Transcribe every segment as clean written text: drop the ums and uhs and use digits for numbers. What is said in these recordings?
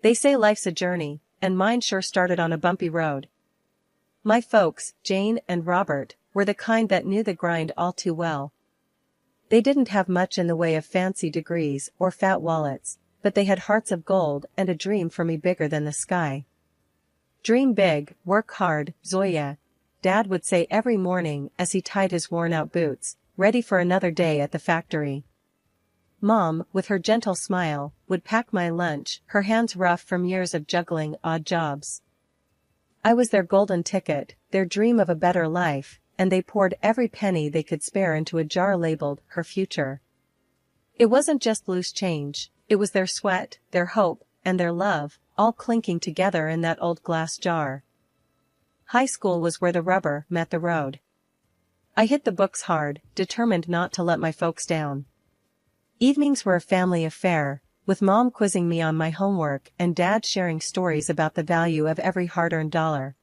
They say life's a journey, and mine sure started on a bumpy road. My folks, Jane and Robert, were the kind that knew the grind all too well. They didn't have much in the way of fancy degrees or fat wallets, but they had hearts of gold and a dream for me bigger than the sky. Dream big, work hard, Zoya, Dad would say every morning as he tied his worn-out boots, ready for another day at the factory. Mom, with her gentle smile, would pack my lunch, her hands rough from years of juggling odd jobs. I was their golden ticket, their dream of a better life, and they poured every penny they could spare into a jar labeled her future. It wasn't just loose change, it was their sweat, their hope, and their love, all clinking together in that old glass jar. High school was where the rubber met the road. I hit the books hard, determined not to let my folks down. Evenings were a family affair, with Mom quizzing me on my homework and Dad sharing stories about the value of every hard-earned dollar.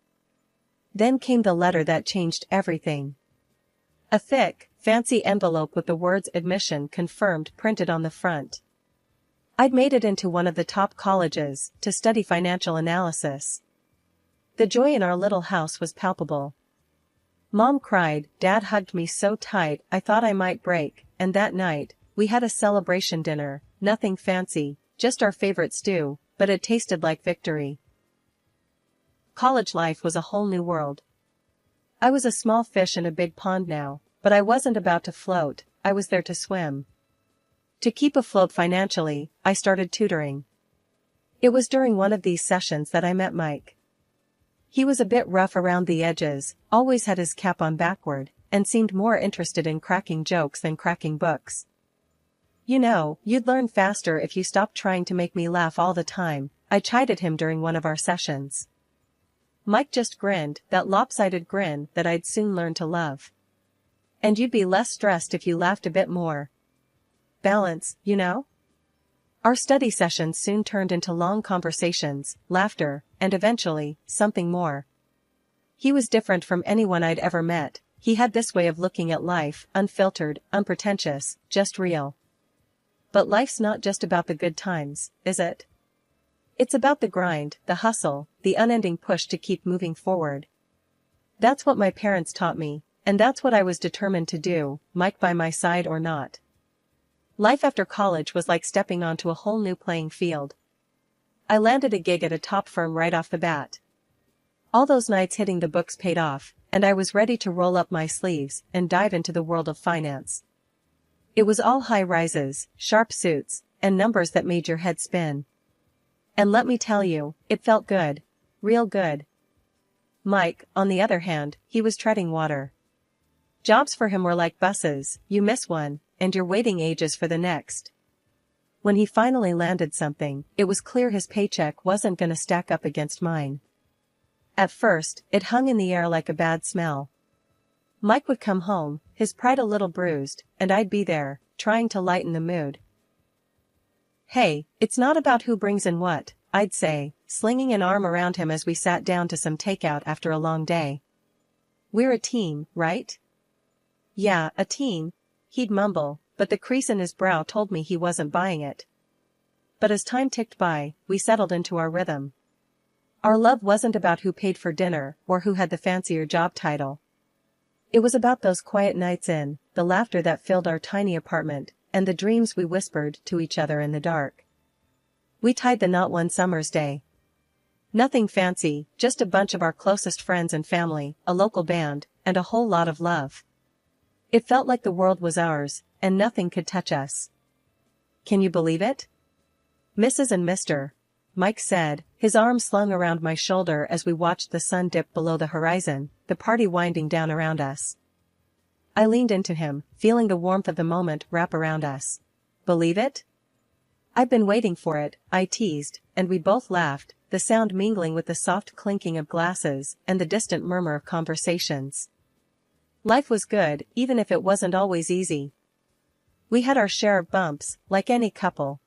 Then came the letter that changed everything. A thick, fancy envelope with the words admission confirmed printed on the front. I'd made it into one of the top colleges to study financial analysis. The joy in our little house was palpable. Mom cried, Dad hugged me so tight I thought I might break, and that night, we had a celebration dinner, nothing fancy, just our favorite stew, but it tasted like victory. College life was a whole new world. I was a small fish in a big pond now, but I wasn't about to float, I was there to swim. To keep afloat financially, I started tutoring. It was during one of these sessions that I met Mike. He was a bit rough around the edges, always had his cap on backward, and seemed more interested in cracking jokes than cracking books. You know, you'd learn faster if you stopped trying to make me laugh all the time, I chided him during one of our sessions. Mike just grinned, that lopsided grin that I'd soon learn to love. And you'd be less stressed if you laughed a bit more. Balance, you know? Our study sessions soon turned into long conversations, laughter, and eventually, something more. He was different from anyone I'd ever met, he had this way of looking at life, unfiltered, unpretentious, just real. But life's not just about the good times, is it? It's about the grind, the hustle, the unending push to keep moving forward. That's what my parents taught me, and that's what I was determined to do, Mike by my side or not. Life after college was like stepping onto a whole new playing field. I landed a gig at a top firm right off the bat. All those nights hitting the books paid off, and I was ready to roll up my sleeves and dive into the world of finance. It was all high rises, sharp suits, and numbers that made your head spin. And let me tell you, it felt good. Real good. Mike, on the other hand, he was treading water. Jobs for him were like buses, you miss one, and you're waiting ages for the next. When he finally landed something, it was clear his paycheck wasn't gonna stack up against mine. At first, it hung in the air like a bad smell. Mike would come home, his pride a little bruised, and I'd be there, trying to lighten the mood. Hey, it's not about who brings in what, I'd say, slinging an arm around him as we sat down to some takeout after a long day. We're a team, right? Yeah, a team, he'd mumble, but the crease in his brow told me he wasn't buying it. But as time ticked by, we settled into our rhythm. Our love wasn't about who paid for dinner or who had the fancier job title. It was about those quiet nights in, the laughter that filled our tiny apartment, and the dreams we whispered to each other in the dark. We tied the knot one summer's day. Nothing fancy, just a bunch of our closest friends and family, a local band, and a whole lot of love. It felt like the world was ours, and nothing could touch us. Can you believe it? Mrs. and Mr. Mike said, his arm slung around my shoulder as we watched the sun dip below the horizon, the party winding down around us. I leaned into him, feeling the warmth of the moment wrap around us. Believe it? I've been waiting for it, I teased, and we both laughed, the sound mingling with the soft clinking of glasses and the distant murmur of conversations. Life was good, even if it wasn't always easy. We had our share of bumps, like any couple.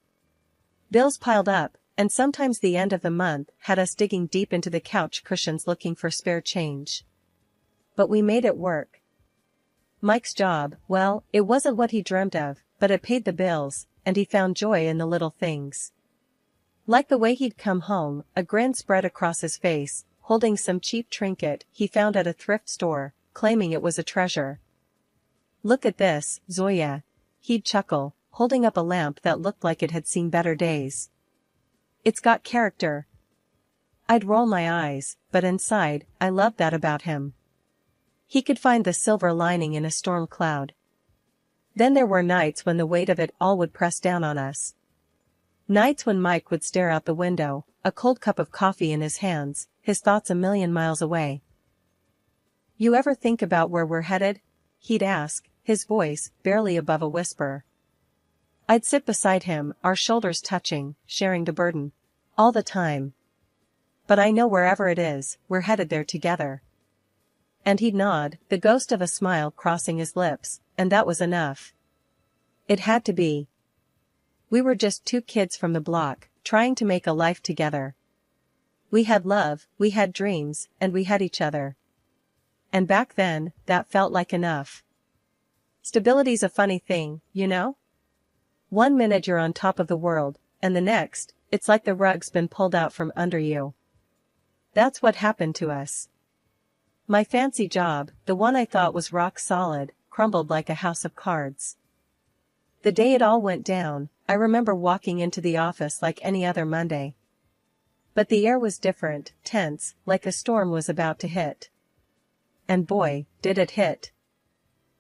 Bills piled up, and sometimes the end of the month had us digging deep into the couch cushions looking for spare change. But we made it work. Mike's job, well, it wasn't what he dreamt of, but it paid the bills, and he found joy in the little things. Like the way he'd come home, a grin spread across his face, holding some cheap trinket he found at a thrift store, claiming it was a treasure. "Look at this, Zoya," he'd chuckle, holding up a lamp that looked like it had seen better days. "It's got character." I'd roll my eyes, but inside, I loved that about him. He could find the silver lining in a storm cloud. Then there were nights when the weight of it all would press down on us. Nights when Mike would stare out the window, a cold cup of coffee in his hands, his thoughts a million miles away. "You ever think about where we're headed?" he'd ask, his voice barely above a whisper. I'd sit beside him, our shoulders touching, sharing the burden. "All the time. But I know wherever it is, we're headed there together." And he'd nod, the ghost of a smile crossing his lips, and that was enough. It had to be. We were just two kids from the block, trying to make a life together. We had love, we had dreams, and we had each other. And back then, that felt like enough. Stability's a funny thing, you know? One minute you're on top of the world, and the next, it's like the rug's been pulled out from under you. That's what happened to us. My fancy job, the one I thought was rock solid, crumbled like a house of cards. The day it all went down, I remember walking into the office like any other Monday. But the air was different, tense, like a storm was about to hit. And boy, did it hit.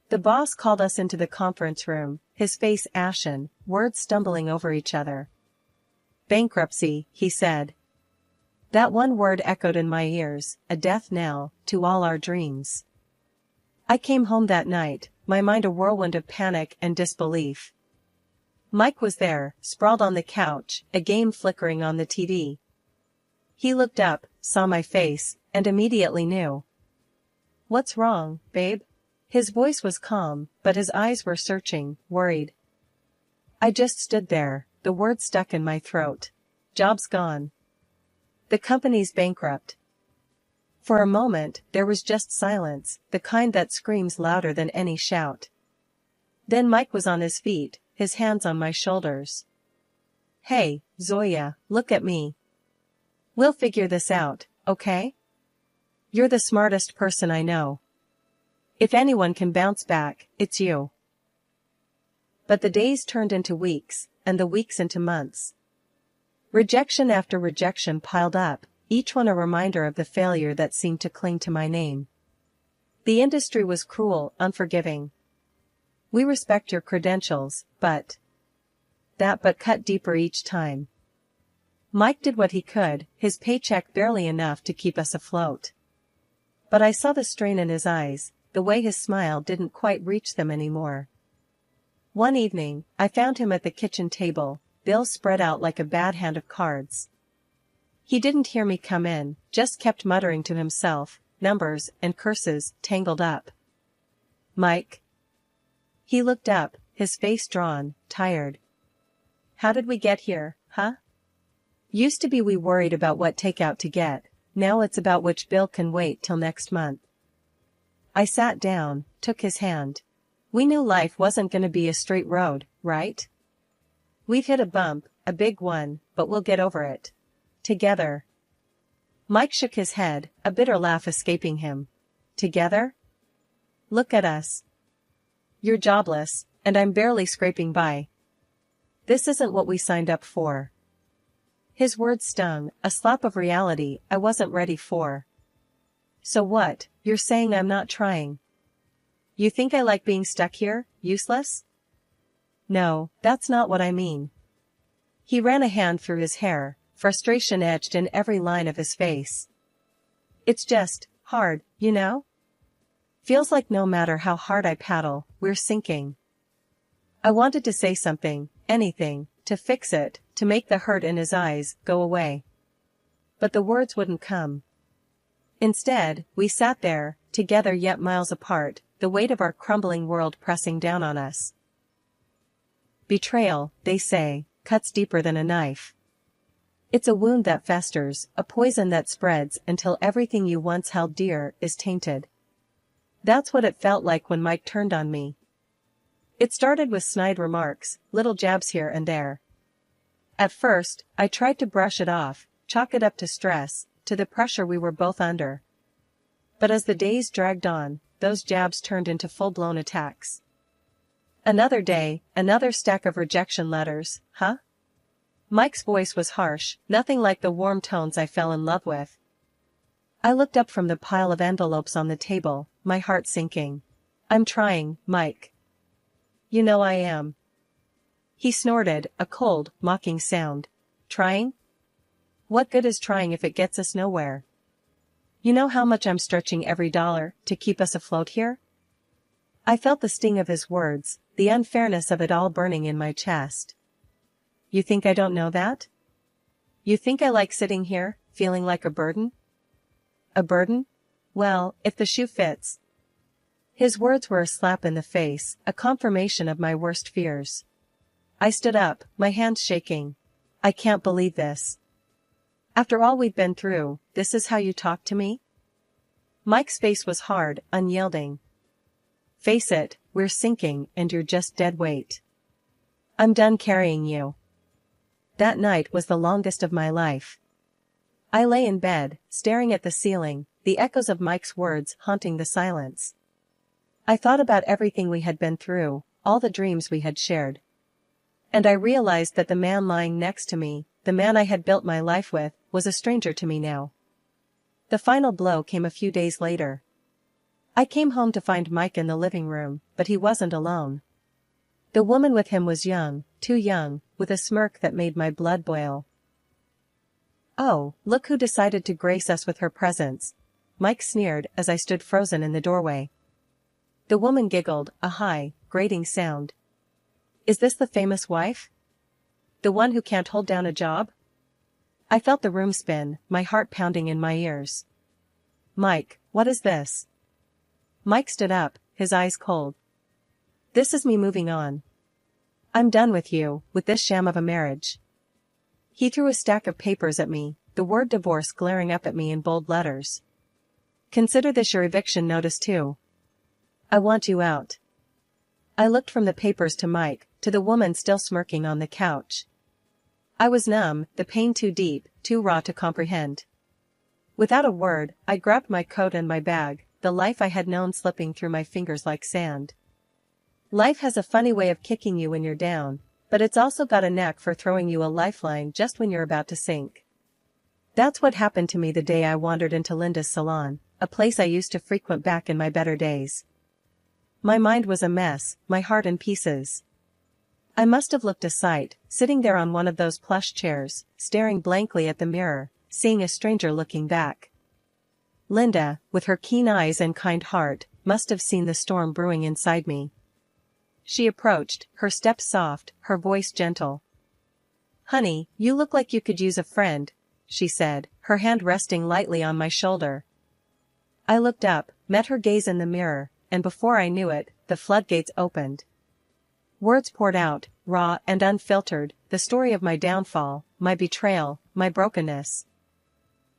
The boss called us into the conference room, his face ashen, words stumbling over each other. "Bankruptcy," he said. That one word echoed in my ears, a death knell to all our dreams. I came home that night, my mind a whirlwind of panic and disbelief. Mike was there, sprawled on the couch, a game flickering on the TV. He looked up, saw my face, and immediately knew. "What's wrong, babe?" His voice was calm, but his eyes were searching, worried. I just stood there, the words stuck in my throat. "Job's gone. The company's bankrupt." For a moment, there was just silence, the kind that screams louder than any shout. Then Mike was on his feet, his hands on my shoulders. "Hey, Zoya, look at me. We'll figure this out, okay? You're the smartest person I know. If anyone can bounce back, it's you." But the days turned into weeks, and the weeks into months. Rejection after rejection piled up, each one a reminder of the failure that seemed to cling to my name. The industry was cruel, unforgiving. "We respect your credentials, but..." That but cut deeper each time. Mike did what he could, his paycheck barely enough to keep us afloat. But I saw the strain in his eyes, the way his smile didn't quite reach them anymore. One evening, I found him at the kitchen table, bills spread out like a bad hand of cards. He didn't hear me come in, just kept muttering to himself, numbers and curses tangled up. "Mike?" He looked up, his face drawn, tired. "How did we get here, huh? Used to be we worried about what takeout to get, now it's about which bill can wait till next month." I sat down, took his hand. "We knew life wasn't gonna be a straight road, right? We've hit a bump, a big one, but we'll get over it. Together." Mike shook his head, a bitter laugh escaping him. "Together? Look at us. You're jobless, and I'm barely scraping by. This isn't what we signed up for." His words stung, a slap of reality I wasn't ready for. "So what, you're saying I'm not trying? You think I like being stuck here, useless?" "No, that's not what I mean." He ran a hand through his hair, frustration etched in every line of his face. "It's just hard, you know? Feels like no matter how hard I paddle, we're sinking." I wanted to say something, anything, to fix it, to make the hurt in his eyes go away. But the words wouldn't come. Instead, we sat there, together yet miles apart, the weight of our crumbling world pressing down on us. Betrayal, they say, cuts deeper than a knife. It's a wound that festers, a poison that spreads until everything you once held dear is tainted. That's what it felt like when Mike turned on me. It started with snide remarks, little jabs here and there. At first, I tried to brush it off, chalk it up to stress, to the pressure we were both under. But as the days dragged on, those jabs turned into full-blown attacks. Another day, another stack of rejection letters, huh? Mike's voice was harsh, nothing like the warm tones I fell in love with. I looked up from the pile of envelopes on the table, my heart sinking. I'm trying, Mike. You know I am. He snorted, a cold, mocking sound. Trying? What good is trying if it gets us nowhere? You know how much I'm stretching every dollar to keep us afloat here? I felt the sting of his words, the unfairness of it all burning in my chest. You think I don't know that? You think I like sitting here, feeling like a burden? A burden? Well, if the shoe fits. His words were a slap in the face, a confirmation of my worst fears. I stood up, my hands shaking. I can't believe this. After all we've been through, this is how you talk to me? Mike's face was hard, unyielding. Face it, we're sinking and you're just dead weight. I'm done carrying you. That night was the longest of my life. I lay in bed, staring at the ceiling, the echoes of Mike's words haunting the silence. I thought about everything we had been through, all the dreams we had shared. And I realized that the man lying next to me, the man I had built my life with, was a stranger to me now. The final blow came a few days later. I came home to find Mike in the living room, but he wasn't alone. The woman with him was young, too young, with a smirk that made my blood boil. Oh, look who decided to grace us with her presence, Mike sneered as I stood frozen in the doorway. The woman giggled, a high, grating sound. Is this the famous wife? The one who can't hold down a job? I felt the room spin, my heart pounding in my ears. Mike, what is this? Mike stood up, his eyes cold. This is me moving on. I'm done with you, with this sham of a marriage. He threw a stack of papers at me, the word divorce glaring up at me in bold letters. Consider this your eviction notice too. I want you out. I looked from the papers to Mike, to the woman still smirking on the couch. I was numb, the pain too deep, too raw to comprehend. Without a word, I grabbed my coat and my bag, the life I had known slipping through my fingers like sand. Life has a funny way of kicking you when you're down, but it's also got a knack for throwing you a lifeline just when you're about to sink. That's what happened to me the day I wandered into Linda's salon, a place I used to frequent back in my better days. My mind was a mess, my heart in pieces. I must have looked a sight, sitting there on one of those plush chairs, staring blankly at the mirror, seeing a stranger looking back. Linda, with her keen eyes and kind heart, must have seen the storm brewing inside me. She approached, her step soft, her voice gentle. Honey, you look like you could use a friend, she said, her hand resting lightly on my shoulder. I looked up, met her gaze in the mirror, and before I knew it, the floodgates opened. Words poured out, raw and unfiltered, the story of my downfall, my betrayal, my brokenness.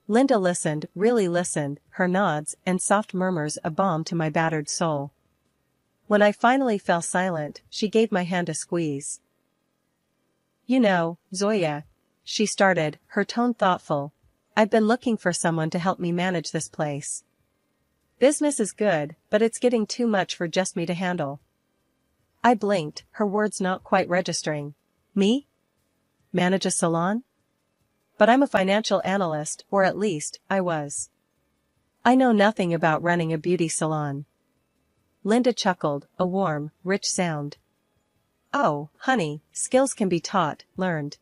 Linda listened, really listened, her nods and soft murmurs a balm to my battered soul. When I finally fell silent, she gave my hand a squeeze. You know, Zoya, she started, her tone thoughtful, I've been looking for someone to help me manage this place. Business is good, but it's getting too much for just me to handle. I blinked, her words not quite registering. Me? Manage a salon? But I'm a financial analyst, or at least, I was. I know nothing about running a beauty salon. Linda chuckled, a warm, rich sound. Oh, honey, skills can be taught, learned.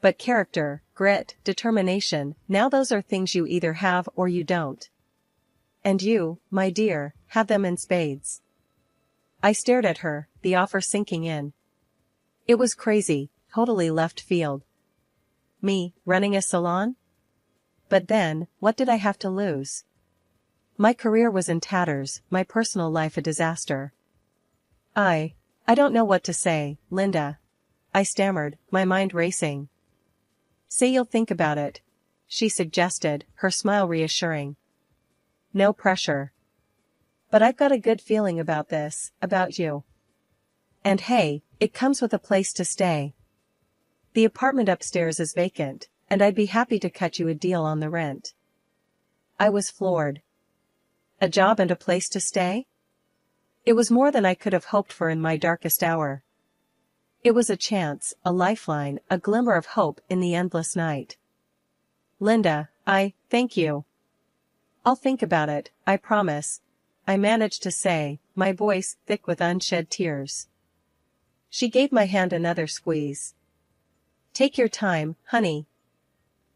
But character, grit, determination, now those are things you either have or you don't. And you, my dear, have them in spades. I stared at her, the offer sinking in. It was crazy, totally left field. Me, running a salon? But then, what did I have to lose? My career was in tatters, my personal life a disaster. I don't know what to say, Linda. I stammered, my mind racing. Say you'll think about it, she suggested, her smile reassuring. No pressure. But I've got a good feeling about this, about you. And hey, it comes with a place to stay. The apartment upstairs is vacant, and I'd be happy to cut you a deal on the rent." I was floored. A job and a place to stay? It was more than I could have hoped for in my darkest hour. It was a chance, a lifeline, a glimmer of hope in the endless night. "Linda, thank you. I'll think about it, I promise," I managed to say, my voice thick with unshed tears. She gave my hand another squeeze. "Take your time, honey.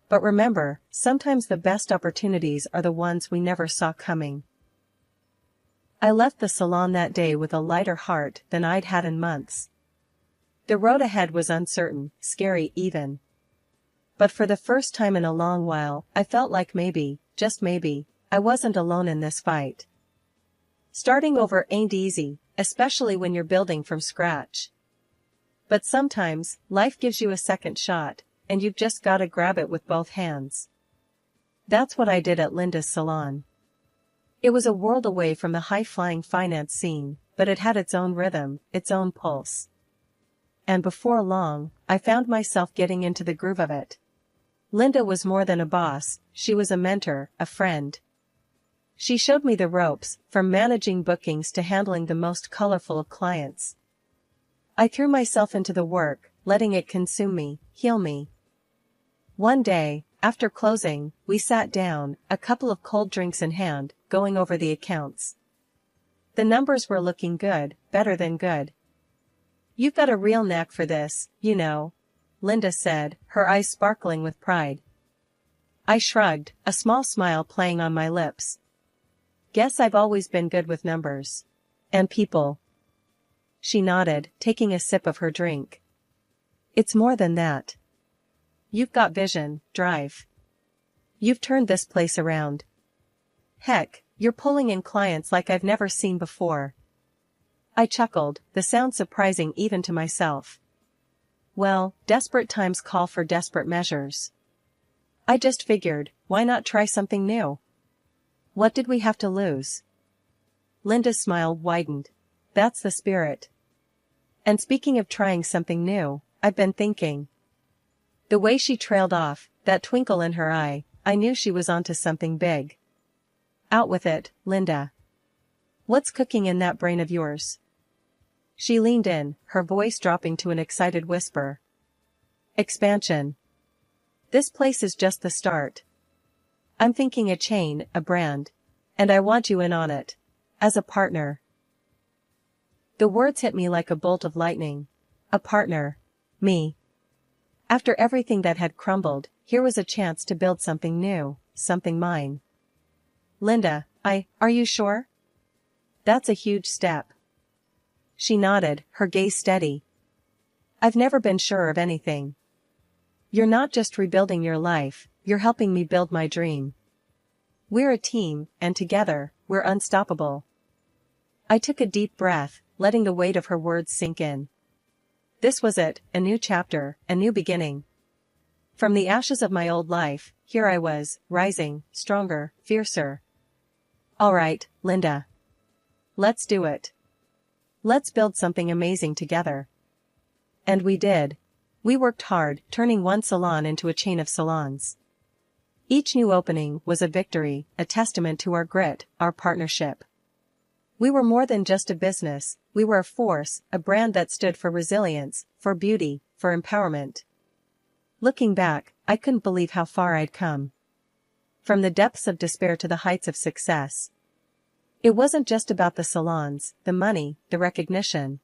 But remember, sometimes the best opportunities are the ones we never saw coming." I left the salon that day with a lighter heart than I'd had in months. The road ahead was uncertain, scary even. But for the first time in a long while, I felt like maybe, just maybe, I wasn't alone in this fight. Starting over ain't easy, especially when you're building from scratch. But sometimes, life gives you a second shot, and you've just gotta grab it with both hands. That's what I did at Linda's salon. It was a world away from the high-flying finance scene, but it had its own rhythm, its own pulse. And before long, I found myself getting into the groove of it. Linda was more than a boss, she was a mentor, a friend. She showed me the ropes, from managing bookings to handling the most colorful of clients. I threw myself into the work, letting it consume me, heal me. One day, after closing, we sat down, a couple of cold drinks in hand, going over the accounts. The numbers were looking good, better than good. "You've got a real knack for this, you know," Linda said, her eyes sparkling with pride. I shrugged, a small smile playing on my lips. "Guess I've always been good with numbers. And people." She nodded, taking a sip of her drink. "It's more than that. You've got vision, drive. You've turned this place around. Heck, you're pulling in clients like I've never seen before." I chuckled, the sound surprising even to myself. Well, desperate times call for desperate measures. I just figured, why not try something new? What did we have to lose? Linda's smile widened. "That's the spirit. And speaking of trying something new, I've been thinking." The way she trailed off, that twinkle in her eye, I knew she was onto something big. "Out with it, Linda. What's cooking in that brain of yours?" She leaned in, her voice dropping to an excited whisper. "Expansion. This place is just the start. I'm thinking a chain, a brand. And I want you in on it. As a partner." The words hit me like a bolt of lightning. A partner. Me. After everything that had crumbled, here was a chance to build something new, something mine. "Linda, are you sure? That's a huge step." She nodded, her gaze steady. "I've never been sure of anything. You're not just rebuilding your life, you're helping me build my dream. We're a team, and together, we're unstoppable." I took a deep breath, letting the weight of her words sink in. This was it, a new chapter, a new beginning. From the ashes of my old life, here I was, rising, stronger, fiercer. "All right, Linda. Let's do it. Let's build something amazing together." And we did. We worked hard, turning one salon into a chain of salons. Each new opening was a victory, a testament to our grit, our partnership. We were more than just a business, we were a force, a brand that stood for resilience, for beauty, for empowerment. Looking back, I couldn't believe how far I'd come. From the depths of despair to the heights of success. It wasn't just about the salons, the money, the recognition.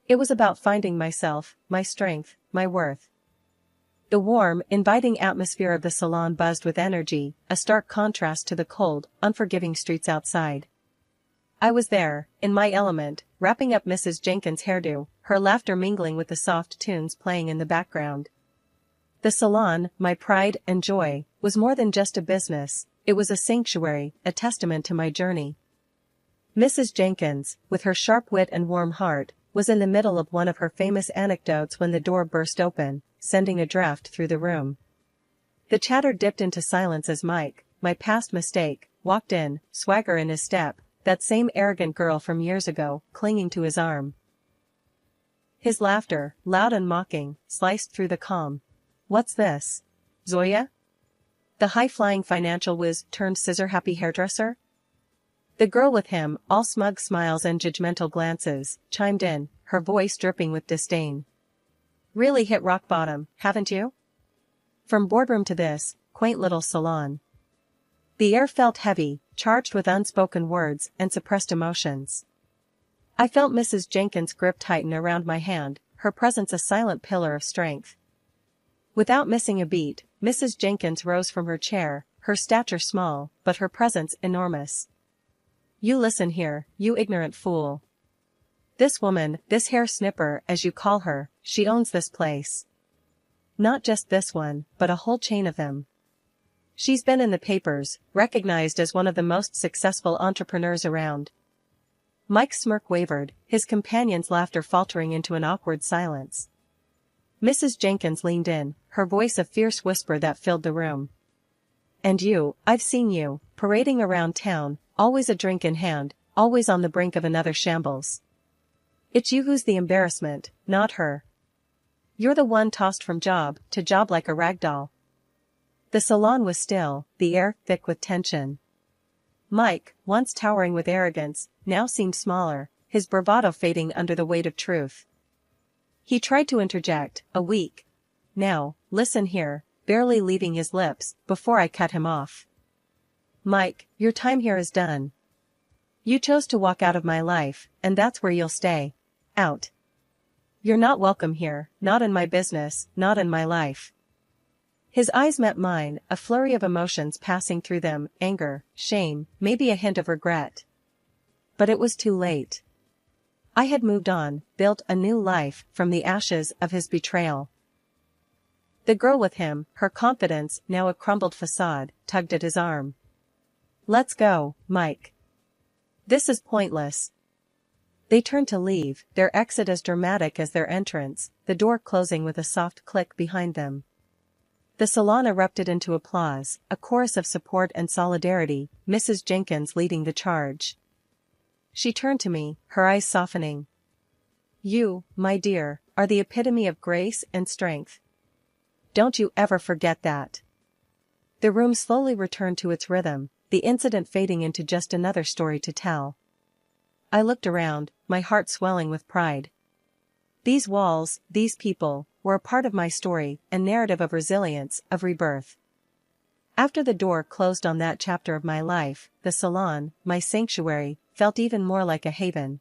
It was about finding myself, my strength, my worth. The warm, inviting atmosphere of the salon buzzed with energy, a stark contrast to the cold, unforgiving streets outside. I was there, in my element, wrapping up Mrs. Jenkins' hairdo, her laughter mingling with the soft tunes playing in the background. The salon, my pride and joy, was more than just a business, it was a sanctuary, a testament to my journey. Mrs. Jenkins, with her sharp wit and warm heart, was in the middle of one of her famous anecdotes when the door burst open, sending a draft through the room. The chatter dipped into silence as Mike, my past mistake, walked in, swagger in his step, that same arrogant girl from years ago, clinging to his arm. His laughter, loud and mocking, sliced through the calm. What's this? Zoya? The high-flying financial whiz turned scissor-happy hairdresser? The girl with him, all smug smiles and judgmental glances, chimed in, her voice dripping with disdain. Really hit rock bottom, haven't you? From boardroom to this quaint little salon. The air felt heavy, charged with unspoken words and suppressed emotions. I felt Mrs. Jenkins' grip tighten around my hand, her presence a silent pillar of strength. Without missing a beat, Mrs. Jenkins rose from her chair, her stature small, but her presence enormous. You listen here, you ignorant fool. This woman, this hair snipper as you call her, she owns this place. Not just this one, but a whole chain of them. She's been in the papers, recognized as one of the most successful entrepreneurs around. Mike's smirk wavered, his companion's laughter faltering into an awkward silence. Mrs. Jenkins leaned in, her voice a fierce whisper that filled the room. And you, I've seen you, parading around town, always a drink in hand, always on the brink of another shambles. It's you who's the embarrassment, not her. You're the one tossed from job to job like a rag doll. The salon was still, the air thick with tension. Mike, once towering with arrogance, now seemed smaller, his bravado fading under the weight of truth. He tried to interject, a weak. Now, listen here, barely leaving his lips, before I cut him off. Mike, your time here is done. You chose to walk out of my life, and that's where you'll stay. Out. You're not welcome here, not in my business, not in my life. His eyes met mine, a flurry of emotions passing through them, anger, shame, maybe a hint of regret. But it was too late. I had moved on, built a new life from the ashes of his betrayal. The girl with him, her confidence now a crumbled facade, tugged at his arm. Let's go, Mike. This is pointless. They turned to leave, their exit as dramatic as their entrance, the door closing with a soft click behind them. The salon erupted into applause, a chorus of support and solidarity, Mrs. Jenkins leading the charge. She turned to me, her eyes softening. You, my dear, are the epitome of grace and strength. Don't you ever forget that. The room slowly returned to its rhythm, the incident fading into just another story to tell. I looked around, my heart swelling with pride. These walls, these people, were a part of my story, a narrative of resilience, of rebirth. After the door closed on that chapter of my life, the salon, my sanctuary, felt even more like a haven.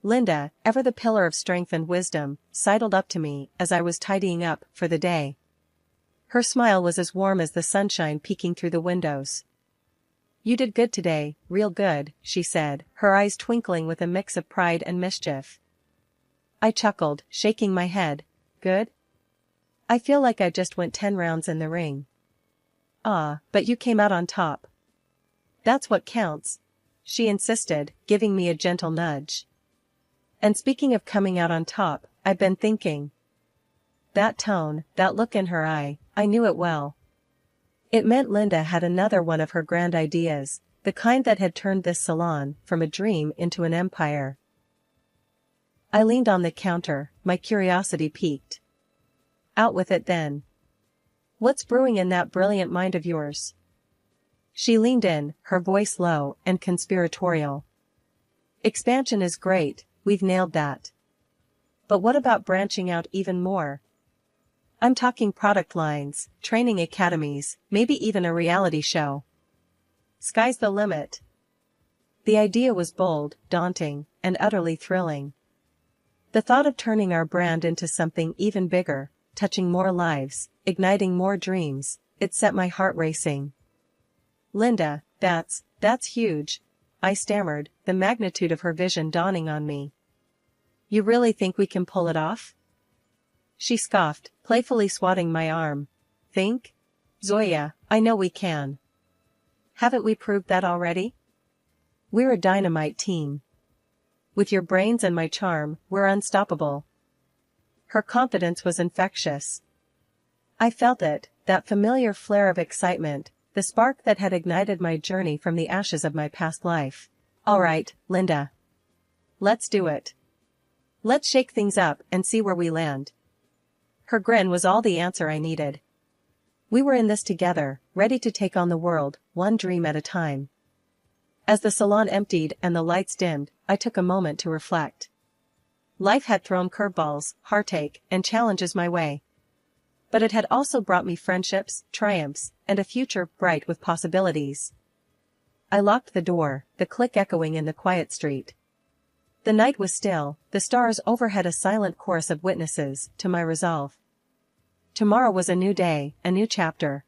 Linda, ever the pillar of strength and wisdom, sidled up to me as I was tidying up for the day. Her smile was as warm as the sunshine peeking through the windows. You did good today, real good, she said, her eyes twinkling with a mix of pride and mischief. I chuckled, shaking my head. Good? I feel like I just went 10 rounds in the ring. Ah, but you came out on top. That's what counts, she insisted, giving me a gentle nudge. And speaking of coming out on top, I've been thinking. That tone, that look in her eye, I knew it well. It meant Linda had another one of her grand ideas, the kind that had turned this salon from a dream into an empire. I leaned on the counter, my curiosity piqued. Out with it then. What's brewing in that brilliant mind of yours? She leaned in, her voice low and conspiratorial. Expansion is great, we've nailed that. But what about branching out even more? I'm talking product lines, training academies, maybe even a reality show. Sky's the limit. The idea was bold, daunting, and utterly thrilling. The thought of turning our brand into something even bigger, touching more lives, igniting more dreams, it set my heart racing. Linda, that's huge, I stammered, the magnitude of her vision dawning on me. You really think we can pull it off? She scoffed, playfully swatting my arm. Think? Zoya, I know we can. Haven't we proved that already? We're a dynamite team. With your brains and my charm, we're unstoppable. Her confidence was infectious. I felt it, that familiar flare of excitement, the spark that had ignited my journey from the ashes of my past life. All right, Linda. Let's do it. Let's shake things up and see where we land. Her grin was all the answer I needed. We were in this together, ready to take on the world, one dream at a time. As the salon emptied and the lights dimmed, I took a moment to reflect. Life had thrown curveballs, heartache, and challenges my way. But it had also brought me friendships, triumphs, and a future bright with possibilities. I locked the door, the click echoing in the quiet street. The night was still, the stars overhead a silent chorus of witnesses to my resolve. Tomorrow was a new day, a new chapter.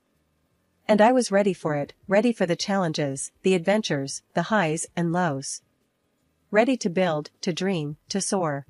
And I was ready for it, ready for the challenges, the adventures, the highs and lows. Ready to build, to dream, to soar.